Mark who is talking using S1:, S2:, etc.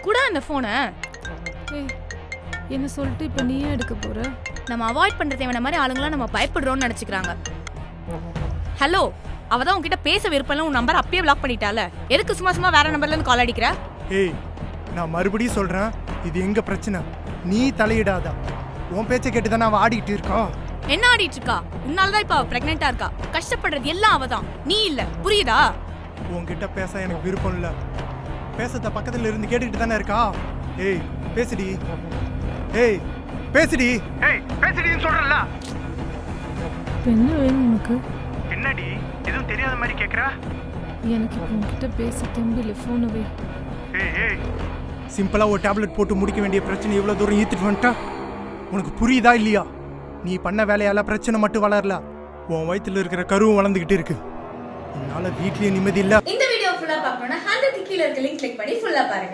S1: கூட அந்த போனை.
S2: என்ன சொல்லிட்டு இப்ப நீயே எடுக்க போற?
S1: நம்ம அவாய்ட் பண்ற தேவையான மாதிரி ஆளுங்களாம் நம்ம பயப்படுறோம்னு நினைச்சுக்கிறாங்க. ஹலோ, அவதான் உன்கிட்ட பேச விருப்பம் உன் நம்பர் அப்பயே பிளாக் பண்ணிட்டால, எதுக்கு சும்மா சும்மா வேற நம்பர்ல இருந்து கால் அடிக்கிற?
S3: ஏய், நான் மறுபடியும் சொல்றேன், இது எங்க பிரச்சனை, நீ தலையிடாதா. உன் பேச்சை கேட்டு தானே அவன் ஆடிக்கிட்டு இருக்கா.
S1: என்ன ஆடிட்டு இருக்கா? உன்னாலதான் இப்ப அவ பிரெக்னெண்டா இருக்கா. கஷ்டப்படுறது எல்லாம் அவதான், நீ இல்ல. புரியுதா?
S3: உன்கிட்ட பேச எனக்கு விருப்பம் இல்ல. பேசத்த பக்கத்துல இருந்து கேட்டுக்கிட்டு தானே இருக்கா. ஏய் பேசுடி, ஏய் பேசுடி, ஏய் பேசுடின்னு சொல்றல.
S2: என்ன வேணும் உனக்கு?
S3: என்னடி எதுவும் தெரியாத மாதிரி கேக்குறா?
S2: எனக்கு இப்போ உன்கிட்ட பேச தெம்பில்லை, ஃபோனை வை.
S3: ஏய் சிம்பிளா ஒரு டேப்லெட் போட்டு முடிக்க வேண்டிய பிரச்சனை இவ்வளவு தூரம் ஈத்துட்டு வந்துட்டா. உனக்கு புரியுதா இல்லையா? நீ பண்ண வேலையால பிரச்சனை மட்டும் வளரல, உன் வயித்துல இருக்கிற கருவும் வளர்ந்துகிட்டு இருக்கு. உன்னால வீட்லயே நிம்மதி இல்ல.
S1: இந்த வீடியோ ஃபுல்லா பார்க்கணும்னா 100 கீழ இருக்க லிங்க் கிளிக் பண்ணி ஃபுல்லா பாருங்க.